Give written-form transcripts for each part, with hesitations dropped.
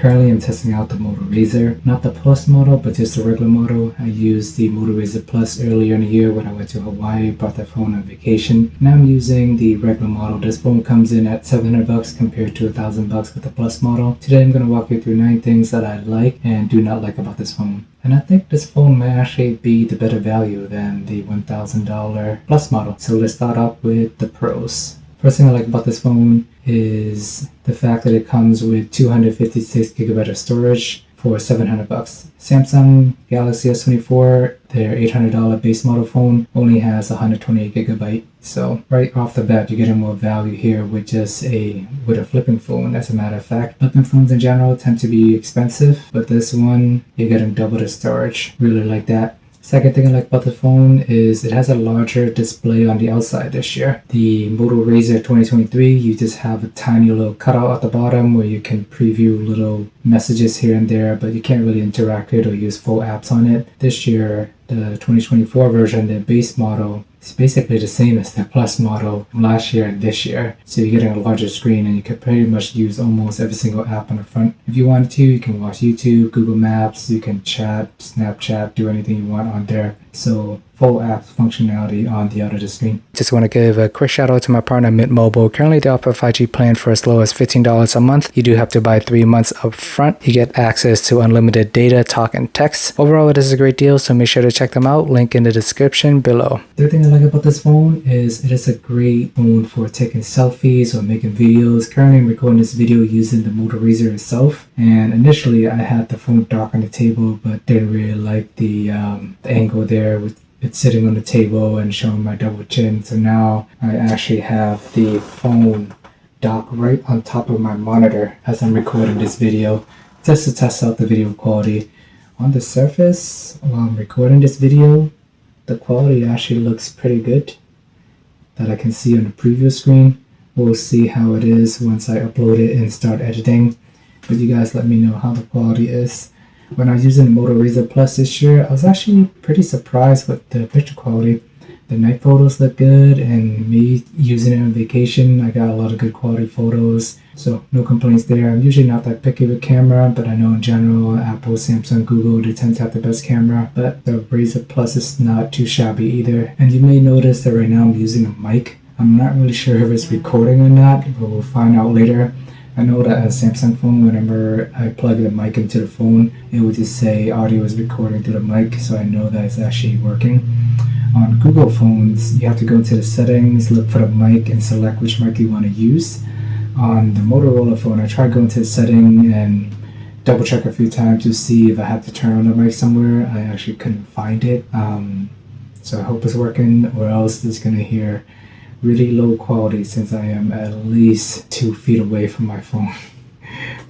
Currently I'm testing out the Moto Razr, not the Plus model, but just the regular model. I used the Moto Razr Plus earlier in the year when I went to Hawaii, brought that phone on vacation. Now I'm using the regular model. This phone comes in at $700 compared to $1,000 with the Plus model. Today I'm going to walk you through 9 things that I like and do not like about this phone. And I think this phone may actually be the better value than the $1,000 Plus model. So let's start off with the pros. First thing I like about this phone is the fact that it comes with 256GB of storage for $700. Samsung Galaxy S24, their $800 base model phone, only has 128GB. So right off the bat, you're getting more value here with a flipping phone. As a matter of fact, flipping phones in general tend to be expensive, but this one, you're getting double the storage. Really like that. Second thing I like about the phone is it has a larger display on the outside this year. The Moto Razr 2023, you just have a tiny little cutout at the bottom where you can preview little messages here and there, but you can't really interact it or use full apps on it. This year, the 2024 version, the base model, is basically the same as the Plus model from last year and this year. So you're getting a larger screen and you can pretty much use almost every single app on the front. If you want to, you can watch YouTube, Google Maps, you can chat, Snapchat, do anything you want on there. So full app functionality on the other of the screen. Just want to give a quick shout out to my partner Mint Mobile. Currently they offer a 5G plan for as low as $15 a month. You do have to buy 3 months up front. You get access to unlimited data, talk, and text. Overall, it is a great deal, so make sure to check them out. Link in the description below. Third thing I like about this phone is it is a great phone for taking selfies or making videos. Currently I'm recording this video using the Moto Razr itself, and initially I had the phone dark on the table, but didn't really like the angle there with it sitting on the table and showing my double chin. So now I actually have the phone docked right on top of my monitor as I'm recording this video, just to test out the video quality. On the surface, while I'm recording this video, the quality actually looks pretty good that I can see on the preview screen. We'll see how it is once I upload it and start editing, but you guys let me know how the quality is. When I was using the Moto Razr Plus this year, I was actually pretty surprised with the picture quality. The night photos look good, and me using it on vacation, I got a lot of good quality photos, so no complaints there. I'm usually not that picky with camera, but I know in general Apple, Samsung, Google, they tend to have the best camera, but the Razr Plus is not too shabby either. And you may notice that right now I'm using a mic. I'm not really sure if it's recording or not, but we'll find out later. I know that a Samsung phone, whenever I plug the mic into the phone, it would just say audio is recording through the mic, so I know that it's actually working. On Google phones, you have to go into the settings, look for the mic, and select which mic you want to use. On the Motorola phone, I tried going to the setting and double check a few times to see if I had to turn on the mic somewhere. I actually couldn't find it, so I hope it's working, or else it's going to hear really low quality since I am at least 2 feet away from my phone.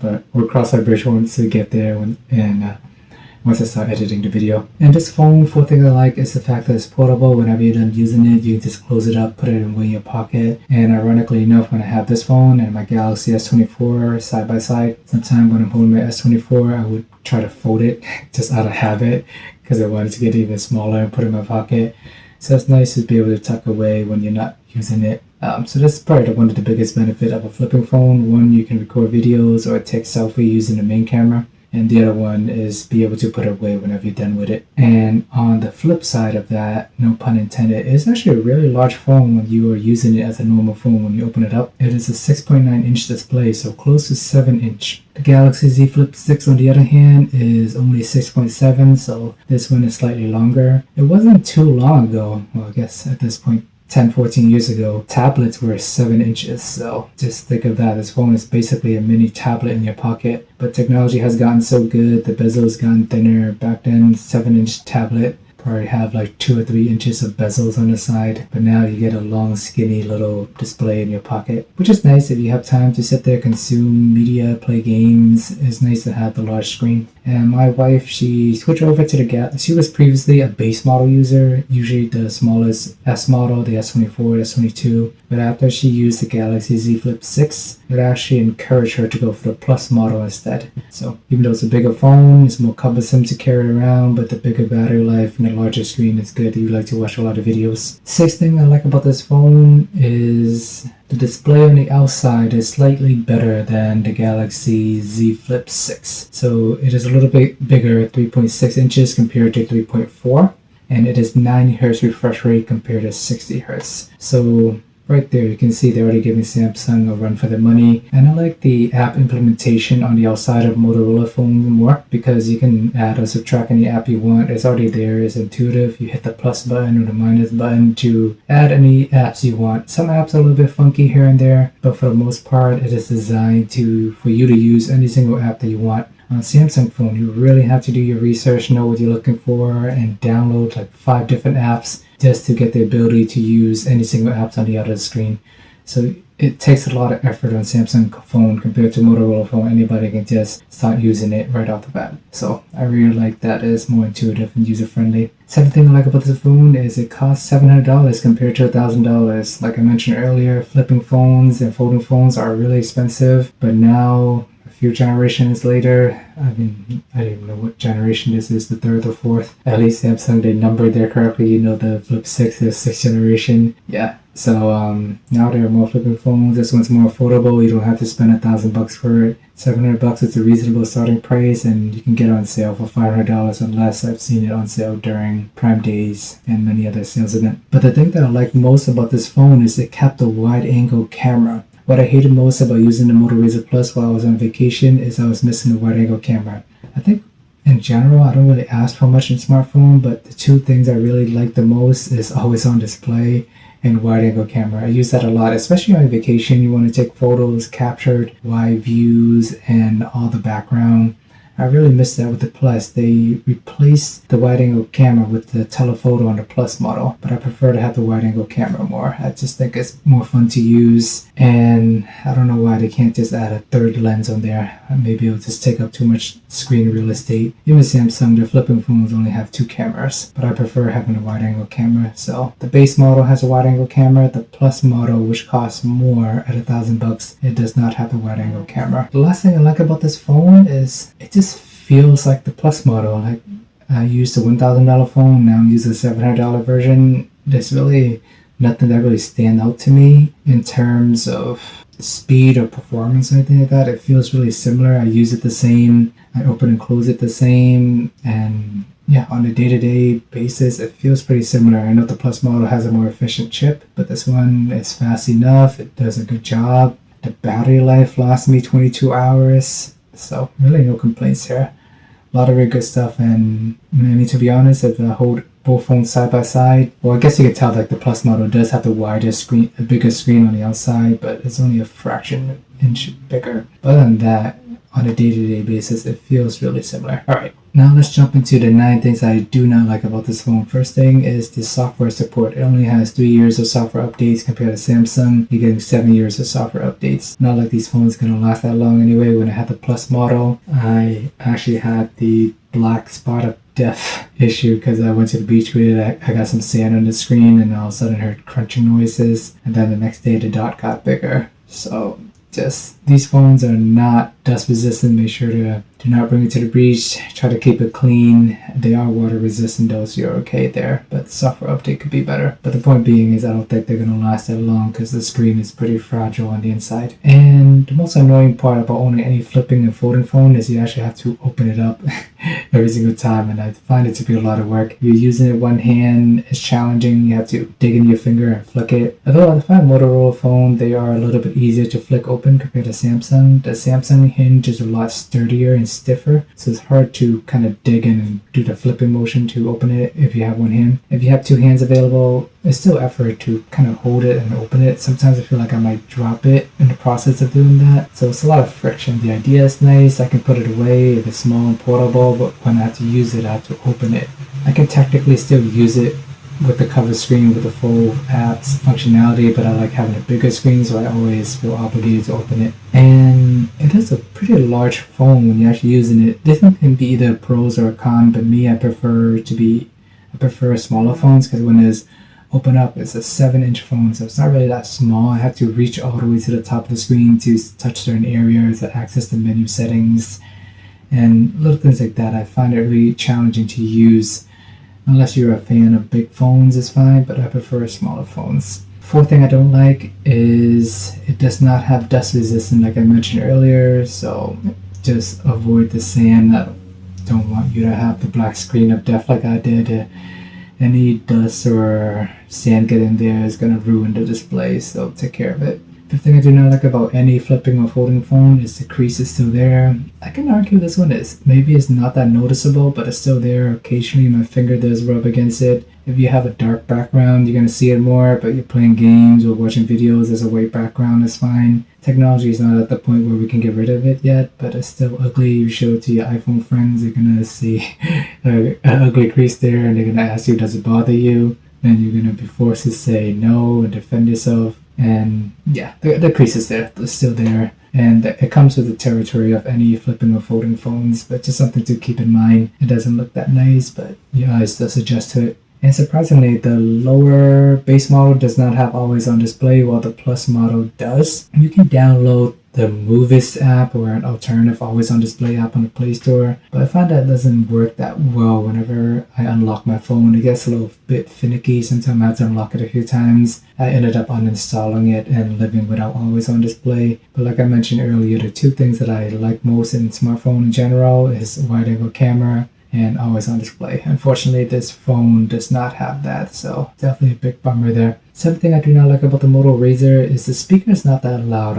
But we'll cross that bridge once we get there once I start editing the video. And this phone, fourth thing I like is the fact that it's portable. Whenever you're done using it, you can just close it up, put it away in your pocket. And ironically enough, when I have this phone and my Galaxy S24 side by side, sometimes when I'm holding my S24, I would try to fold it just out of habit because I wanted to get even smaller and put it in my pocket. So it's nice to be able to tuck away when you're not using it. So that's probably one of the biggest benefits of a flipping phone. One, you can record videos or take selfie using the main camera. And the other one is be able to put it away whenever you're done with it. And on the flip side of that, no pun intended, it's actually a really large phone when you are using it as a normal phone. When you open it up, it is a 6.9-inch display, so close to 7-inch. The Galaxy Z Flip 6 on the other hand is only 6.7, so this one is slightly longer. It wasn't too long ago, well I guess at this point 10-14 years ago, tablets were 7 inches, so just think of that. This phone is basically a mini tablet in your pocket, but technology has gotten so good, the bezel has gotten thinner. Back then, 7-inch tablet probably have like 2 or 3 inches of bezels on the side, but now you get a long skinny little display in your pocket, which is nice if you have time to sit there, consume media, play games. It's nice to have the large screen. And my wife, she switched over to she was previously a base model user, usually the smallest S model, the S24, S22, but after she used the Galaxy Z Flip 6, it actually encouraged her to go for the Plus model instead. So even though it's a bigger phone, it's more cumbersome to carry around, but the bigger battery life, a larger screen is good if you like to watch a lot of videos. Sixth thing I like about this phone is the display on the outside is slightly better than the Galaxy Z Flip 6. So it is a little bit bigger, 3.6 inches compared to 3.4. And it is 90 Hz refresh rate compared to 60 Hz. So right there, you can see they're already giving Samsung a run for their money. And I like the app implementation on the outside of Motorola phones more because you can add or subtract any app you want. It's already there. It's intuitive. You hit the plus button or the minus button to add any apps you want. Some apps are a little bit funky here and there, but for the most part, it is designed for you to use any single app that you want. On a Samsung phone, you really have to do your research, know what you're looking for, and download like 5 different apps just to get the ability to use any single apps on the other screen. So it takes a lot of effort on Samsung phone compared to Motorola phone. Anybody can just start using it right off the bat. So I really like that. It's more intuitive and user-friendly. Second thing I like about this phone is it costs $700 compared to $1,000. Like I mentioned earlier, flipping phones and folding phones are really expensive, but now few generations later, I don't even know what generation this is, the third or fourth. At least Samsung, they numbered there correctly. The Flip 6 is 6th generation. Yeah. So now there are more flipping phones. This one's more affordable. You don't have to spend $1,000 for it. $700 is a reasonable starting price, and you can get it on sale for $500 or less. I've seen it on sale during Prime Days and many other sales events. But the thing that I like most about this phone is it kept a wide-angle camera. What I hated most about using the Moto Razr Plus while I was on vacation is I was missing the wide-angle camera. I think in general, I don't really ask for much in smartphone, but the 2 things I really like the most is always on display and wide-angle camera. I use that a lot, especially on vacation. You want to take photos, captured wide views, and all the background. I really miss that with the Plus. They replaced the wide-angle camera with the telephoto on the Plus model, but I prefer to have the wide-angle camera more. I just think it's more fun to use, and I don't know why they can't just add a 3rd lens on there. Maybe it'll just take up too much screen real estate. Even Samsung, their flipping phones only have 2 cameras, but I prefer having a wide-angle camera. So the base model has a wide-angle camera. The Plus model, which costs more at $1,000, it does not have the wide-angle camera. The last thing I like about this phone is it just feels like the Plus model. Like I used a $1,000 phone, now I'm using a $700 version. There's really nothing that really stand out to me in terms of speed or performance or anything like that. It feels really similar. I use it the same. I open and close it the same. And yeah, on a day-to-day basis, it feels pretty similar. I know the Plus model has a more efficient chip, but this one is fast enough. It does a good job. The battery life lasts me 22 hours. So really no complaints here. A lot of really good stuff, and to be honest, if I hold both phones side by side, well, I guess you can tell like the Plus model does have the wider screen, a bigger screen on the outside, but it's only a fraction inch bigger. But other than that, on a day-to-day basis, it feels really similar. All right, now let's jump into the 9 things I do not like about this phone. First thing is the software support. It only has 3 years of software updates compared to Samsung. You're getting 7 years of software updates. Not like these phones are gonna last that long anyway. When I had the Plus model, I actually had the black spot of death issue because I went to the beach with it. I got some sand on the screen, and all of a sudden I heard crunching noises, and then the next day the dot got bigger. So just these phones are not dust resistant. Make sure to do not bring it to the beach. Try to keep it clean. They are water resistant though, so you're okay there, but the software update could be better. But the point being is I don't think they're going to last that long because the screen is pretty fragile on the inside. And the most annoying part about owning any flipping and folding phone is you actually have to open it up every single time, and I find it to be a lot of work. You're using it one hand, it's challenging. You have to dig in your finger and flick it. Although I find Motorola phone, they are a little bit easier to flick open compared to Samsung. The Samsung hinge is a lot sturdier and stiffer, so it's hard to kind of dig in and do the flipping motion to open it if you have one hand. If you have 2 hands available, it's still effort to kind of hold it and open it. Sometimes I feel like I might drop it in the process of doing that, so it's a lot of friction. The idea is nice. I can put it away if it's small and portable, but when I have to use it, I have to open it. I can technically still use it with the cover screen with the full apps functionality, but I like having a bigger screen, so I always feel obligated to open it. And it is a pretty large phone when you're actually using it. This one can be either a pros or a con, but me, I prefer smaller phones because when it's open up, it's a 7-inch phone, so it's not really that small. I have to reach all the way to the top of the screen to touch certain areas, to access the menu settings, and little things like that. I find it really challenging to use unless you're a fan of big phones, it's fine, but I prefer smaller phones. Fourth thing I don't like is it does not have dust resistance like I mentioned earlier, so just avoid the sand. I don't want you to have the black screen of death like I did. Any dust or sand get in there is going to ruin the display, so take care of it. Fifth thing I do not like about any flipping or folding phone is the crease is still there. I can argue this one is. Maybe it's not that noticeable, but it's still there. Occasionally my finger does rub against it. If you have a dark background, you're going to see it more, but you're playing games or watching videos as a white background, is fine. Technology is not at the point where we can get rid of it yet, but it's still ugly. You show it to your iPhone friends, you're going to see an ugly crease there, and they're going to ask you, does it bother you? Then you're going to be forced to say no and defend yourself. And yeah, the crease is there, it's still there. And it comes with the territory of any flipping or folding phones, but just something to keep in mind. It doesn't look that nice, but your eyes does adjust to it. And surprisingly, the lower base model does not have always on display, while the plus model does. You can download the Movies app or an alternative always on display app on the Play Store, but I find that doesn't work that well whenever I unlock my phone. It gets a little bit finicky. Sometimes I have to unlock it a few times. I ended up uninstalling it and living without always on display. But like I mentioned earlier, the two things that I like most in smartphone in general is wide angle camera and always on display. Unfortunately, this phone does not have that, so definitely a big bummer there. Seventh thing I do not like about the Moto Razr is the speaker is not that loud.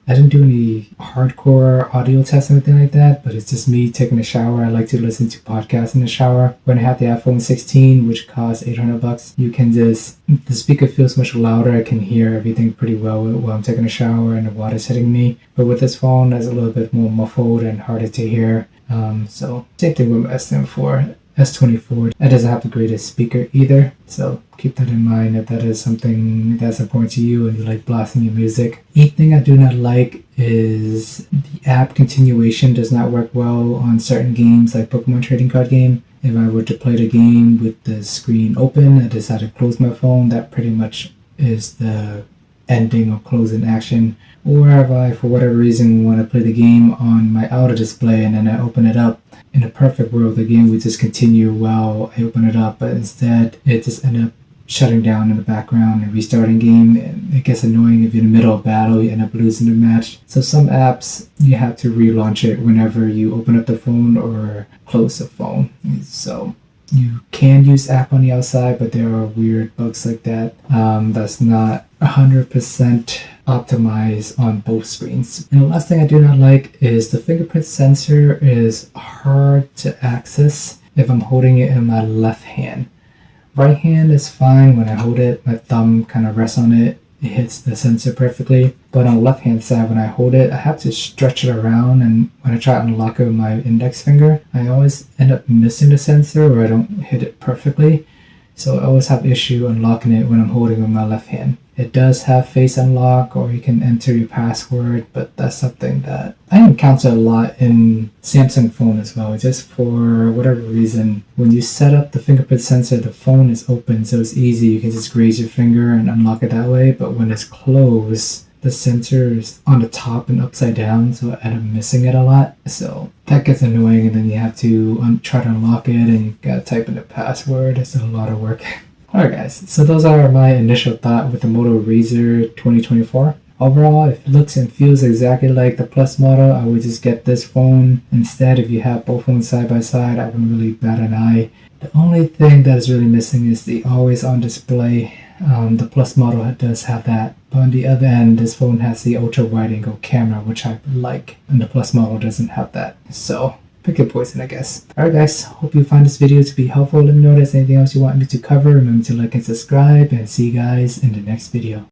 I didn't do any hardcore audio tests or anything like that, but it's just me taking a shower. I like to listen to podcasts in the shower. When I have the iPhone 16, which costs $800, you can just, the speaker feels much louder. I can hear everything pretty well while I'm taking a shower and the water's hitting me. But with this phone, it's a little bit more muffled and harder to hear. So same thing with my SM4. S24. It doesn't have the greatest speaker either, so keep that in mind if that is something that's important to you and you like blasting your music. Eighth thing I do not like is the app continuation does not work well on certain games like Pokemon trading card game. If I were to play the game with the screen open, I decide to close my phone, that pretty much is the ending or closing action. Or if I, for whatever reason, want to play the game on my outer display and then I open it up, in a perfect world, the game would just continue while I open it up, but instead it just ended up shutting down in the background and restarting game, and it gets annoying if you're in the middle of battle, you end up losing the match. So some apps, you have to relaunch it whenever you open up the phone or close the phone. So you can use app on the outside, but there are weird bugs like that. That's not 100% optimized on both screens. And the last thing I do not like is the fingerprint sensor is hard to access if I'm holding it in my left hand. Right hand is fine. When I hold it, my thumb kind of rests on it. It hits the sensor perfectly. But on the left hand side, when I hold it, I have to stretch it around, and when I try to unlock it with my index finger, I always end up missing the sensor or I don't hit it perfectly. So I always have issue unlocking it when I'm holding it with my left hand. It does have face unlock, or you can enter your password, but that's something that I encounter a lot in Samsung phone as well. Just for whatever reason, when you set up the fingerprint sensor, the phone is open, so it's easy. You can just graze your finger and unlock it that way. But when it's closed, the sensor is on the top and upside down, so I end up missing it a lot. So that gets annoying, and then you have to try to unlock it, and you gotta type in the password. It's a lot of work. Alright guys, so those are my initial thoughts with the Moto Razr 2024. Overall, if it looks and feels exactly like the Plus model, I would just get this phone instead. If you have both phones side by side, I wouldn't really bat an eye. The only thing that is really missing is the always on display. The Plus model does have that. But on the other end, this phone has the ultra wide angle camera, which I like, and the Plus model doesn't have that. So pick your poison, I guess. Alright guys, hope you find this video to be helpful. Let me know if there's anything else you want me to cover. Remember to like and subscribe, and see you guys in the next video.